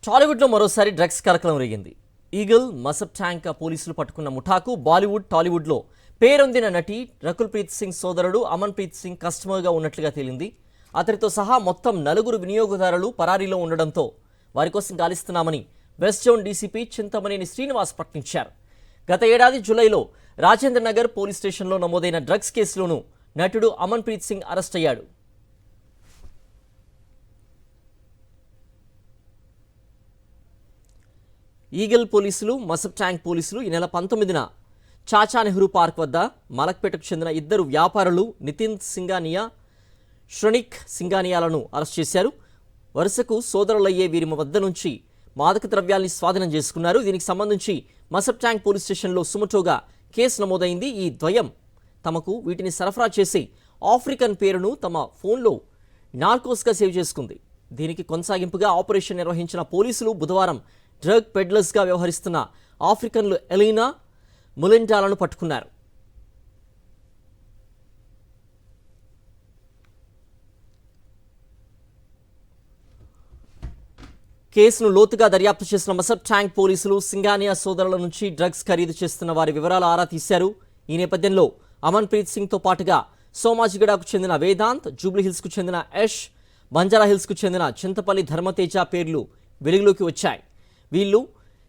టాలీవుడ్లో మరోసారి డ్రగ్స్ కలకలం రేగింది. ఈగల్ మసబ్ ట్యాంక్ పోలీసులు పట్టుకున్న ముఠాకు బాలీవుడ్ టాలీవుడ్లో పేరొందిన నటి రకుల్ ప్రీత్ సింగ్ సోదరుడు అమన్ ప్రీత్ సింగ్ కస్టమర్గా ఉన్నట్లుగా తేలింది. అతడితో సహా మొత్తం 4 వినియోగదారులు పరారీలో ఉండడంతో వారి కోసం గాలిస్తున్నామని west zone DCP Chintamaneni Srinivas ప్రకటించారు. గత ఏడాది జూలైలో రాజేంద్ర నగర్ పోలీస్ స్టేషన్లో నమోదైన డ్రగ్స్ కేసులోనూ నటుడు అమన్ ప్రీత్ సింగ్ అరెస్ట్ అయ్యాడు. ఈగల్ పోలీసులు, మసబ్ ట్యాంక్ పోలీసులు ఈ నెల 19న చాచా నెహ్రూ పార్క్ వద్ద మలక్పేటకు చెందిన 2 వ్యాపారులు నితిన్ సింగానియా, శ్రనిక్ సింగానియాలను అరెస్ట్ చేశారు. వరుసకు సోదరులయ్యే వీరి వద్ద నుంచి మాదక ద్రవ్యాల్ని స్వాధీనం చేసుకున్నారు. దీనికి సంబంధించి మసబ్ ట్యాంక్ పోలీస్ స్టేషన్లో సుమటోగా కేసు నమోదైంది. ఈ ద్వయం తమకు వీటిని సరఫరా చేసి ఆఫ్రికన్ పేరును తమ ఫోన్లో నార్కోస్గా సేవ్ చేసుకుంది. దీనికి కొనసాగింపుగా ఆపరేషన్ నిర్వహించిన పోలీసులు బుధవారం డ్రగ్ పెడ్లర్స్గా వ్యవహరిస్తున్న ఆఫ్రికన్లు ఎలీనా ములిండాలను పట్టుకున్నారు. కేసును లోతుగా దర్యాప్తు చేసిన మసబ్ ట్యాంక్ పోలీసులు సింగానియా సోదరుల నుంచి డ్రగ్స్ ఖరీదు చేస్తున్న వారి వివరాలు ఆరా తీశారు. ఈ నేపథ్యంలో అమన్ ప్రీత్ సింగ్తో పాటుగా సోమాజిగడకు చెందిన వేదాంత్, జూబ్లీహిల్స్కు చెందిన యష్, బంజారాహిల్స్కు చెందిన చింతపల్లి ధర్మతేజ పేర్లు వెలుగులోకి వచ్చాయి. వీళ్ళు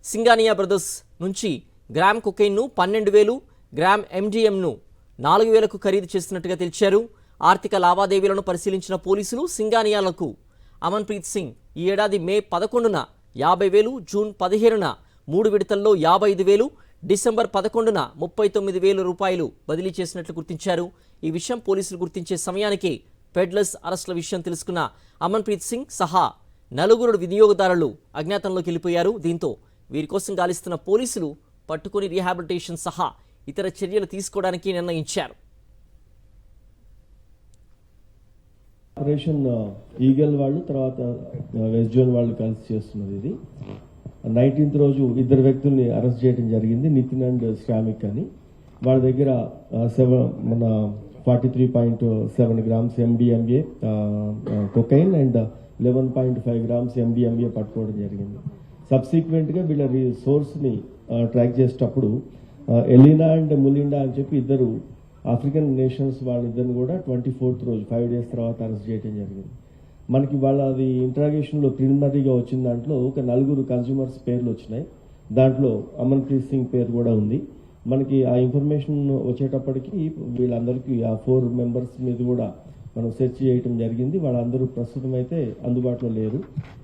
సింగానియా బ్రదర్స్ నుంచి గ్రామ్ కొకైన్ను 12,000, గ్రామ్ ఎండిఎంను 4,000కు ఖరీదు చేస్తున్నట్టుగా తెలిపారు. ఆర్థిక లావాదేవీలను పరిశీలించిన పోలీసులు సింగానియాలకు అమన్ ప్రీత్ సింగ్ ఈ ఏడాది మే 11న 50,000, జూన్ 15న 3 విడతల్లో 55,000, డిసెంబర్ 11న 39,000 రూపాయలు బదిలీ చేసినట్లు గుర్తించారు. ఈ విషయం పోలీసులు గుర్తించే సమయానికి పెడ్లర్స్ అరెస్టుల విషయం తెలుసుకున్న అమన్ ప్రీత్ సింగ్ సహా 4 వినియోగదారులు అజ్ఞాతంలోకి వెళ్ళిపోయారు. దీంతో వీరి కోసం గాలిస్తున్న పోలీసులు పట్టుకుని రీహాబిలిటేషన్ సహా ఇతర చర్యలు తీసుకోవడానికి నిర్ణయించారు. ఆపరేషన్ ఈగల్ వాళ్ళు తర్వాత వెస్ట్ జోన్ వాళ్ళు కలిసి చేస్తున్నది. ఇది 19th రోజు 2 వ్యక్తుల్ని అరెస్ట్ చేయడం జరిగింది, నితిన్ అండ్ శ్రామిక్ అని. వాళ్ళ దగ్గర 43.7 grams MDMA cocaine and 11.5 grams MDMA పట్టుకోవడం జరిగింది. సబ్సిక్వెంట్గా వీళ్ళ సోర్స్ని ట్రాక్ చేసేటప్పుడు ఎలీనా అండ్ ములిండా అని చెప్పి 2 ఆఫ్రికన్ నేషన్స్ వాళ్ళిద్దరిని కూడా 24th రోజు 5 days తర్వాత అరెస్ట్ చేయడం జరిగింది. మనకి వాళ్ళది ఇంట్రాగేషన్లో ప్రిలిమినరీగా వచ్చిన దాంట్లో ఒక 4 కన్స్యూమర్స్ పేర్లు వచ్చినాయి. దాంట్లో అమన్ ప్రీత్ సింగ్ పేరు కూడా ఉంది. మనకి ఆ ఇన్ఫర్మేషన్ వచ్చేటప్పటికి వీళ్ళందరికీ ఆ 4 members మీద కూడా మనం సెర్చ్ చేయటం జరిగింది. వాళ్ళందరూ ప్రస్తుతం అయితే అందుబాటులో లేరు.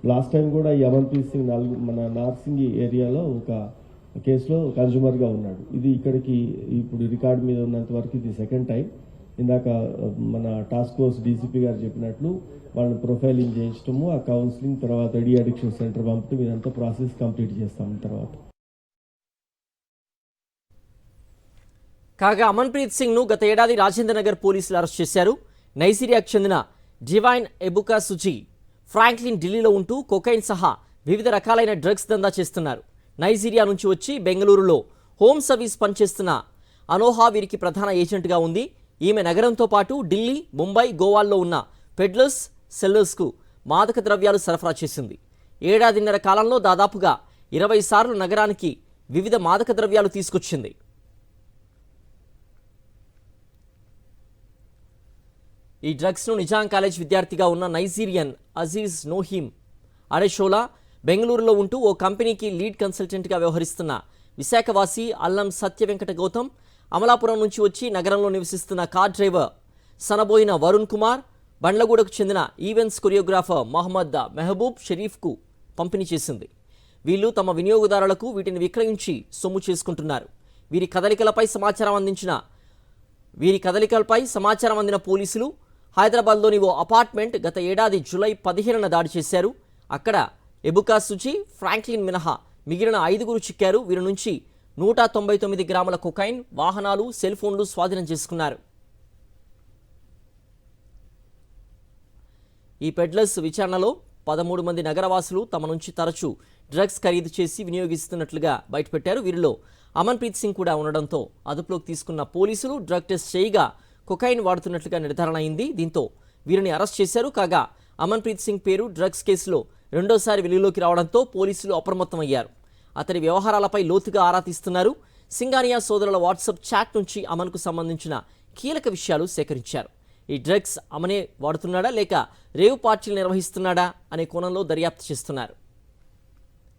లాస్ట్ టైం కూడా ఈ అమన్ ప్రీత్ సింగ్ మన నార్సింగి ఏరియాలో ఒక కేసులో కన్జ్యూమర్గా ఉన్నాడు. ఇది ఇక్కడికి ఇప్పుడు రికార్డు మీద ఉన్నంత వరకు ఇది 2nd టైం. ఇందాక మన టాస్క్ ఫోర్స్ డీసీపీ గారు చెప్పినట్లు వాళ్ళని ప్రొఫైలింగ్ చేయించడము, ఆ కౌన్సిలింగ్, తర్వాత డీ అడిక్షన్ సెంటర్ పంపడం, ఇదంతా ప్రాసెస్ కంప్లీట్ చేస్తాం తర్వాత. కాగా అమన్ ప్రీత్ సింగ్ ను గత ఏడాది రాజేంద్ర నగర్ పోలీసులు అరెస్ట్ చేశారు. నైజీరియాకు చెందిన డివైన్ ఎబుకా సుజీ, ఫ్రాంక్లిన్ ఢిల్లీలో ఉంటూ కొకైన్ సహా వివిధ రకాలైన డ్రగ్స్ దందా చేస్తున్నారు. నైజీరియా నుంచి వచ్చి బెంగళూరులో హోమ్ సర్వీస్ పనిచేస్తున్న అనోహా వీరికి ప్రధాన ఏజెంట్గా ఉంది. ఈమె నగరంతో పాటు ఢిల్లీ, ముంబై, గోవాల్లో ఉన్న పెడ్లర్స్, సెల్లర్స్కు మాదక ద్రవ్యాలు సరఫరా చేసింది. ఏడాదిన్నర కాలంలో దాదాపుగా 20 సార్లు నగరానికి వివిధ మాదక ద్రవ్యాలు తీసుకొచ్చింది. ఈ డ్రగ్స్ను నిజాం కాలేజ్ విద్యార్థిగా ఉన్న నైజీరియన్ అజీజ్ నోహీమ్ అడెషోలా బెంగళూరులో ఉంటూ ఓ కంపెనీకి లీడ్ కన్సల్టెంట్గా వ్యవహరిస్తున్న విశాఖవాసి అల్లం సత్య వెంకట గౌతమ్, అమలాపురం నుంచి వచ్చి నగరంలో నివసిస్తున్న కార్ డ్రైవర్ సనబోయిన వరుణ్ కుమార్, బండ్లగూడకు చెందిన ఈవెంట్స్ కొరియోగ్రాఫర్ మహమ్మద్ మెహబూబ్ షరీఫ్కు పంపిణీ చేసింది. వీళ్ళు తమ వినియోగదారులకు వీటిని విక్రయించి సొమ్ము చేసుకుంటున్నారు. వీరి కదలికలపై సమాచారం అందిన పోలీసులు హైదరాబాద్లోని ఓ అపార్ట్మెంట్ గత ఏడాది జూలై 15న దాడి చేశారు. అక్కడ ఎబుకా సుజీ, ఫ్రాంక్లిన్ మినహా మిగిలిన 5 చిక్కారు. వీరి నుంచి 199 గ్రాముల కొకైన్, వాహనాలు, సెల్ ఫోన్లు స్వాధీనం చేసుకున్నారు. ఈ పెడ్లర్స్ విచారణలో 13 మంది నగరవాసులు తమ నుంచి తరచూ డ్రగ్స్ ఖరీదు చేసి వినియోగిస్తున్నట్లుగా బయటపెట్టారు. వీరిలో అమన్ ప్రీత్ సింగ్ కూడా ఉండడంతో అదుపులోకి తీసుకున్న పోలీసులు డ్రగ్ టెస్ట్ చేయగా కొకైన్ వాడుతున్నట్లుగా నిర్ధారణ అయింది. దీంతో వీరిని అరెస్ట్ చేశారు. కాగా అమన్ ప్రీత్ సింగ్ పేరు డ్రగ్స్ కేసులో రెండోసారి వెలుగులోకి రావడంతో పోలీసులు అప్రమత్తమయ్యారు. అతడి వ్యవహారాలపై లోతుగా ఆరా తీస్తున్నారు. సింగానియా సోదరుల వాట్సాప్ చాట్ నుంచి అమన్కు సంబంధించిన కీలక విషయాలు సేకరించారు. ఈ డ్రగ్స్ అమనే వాడుతున్నాడా లేక రేవు పార్టీలు నిర్వహిస్తున్నాడా అనే కోణంలో దర్యాప్తు చేస్తున్నారు.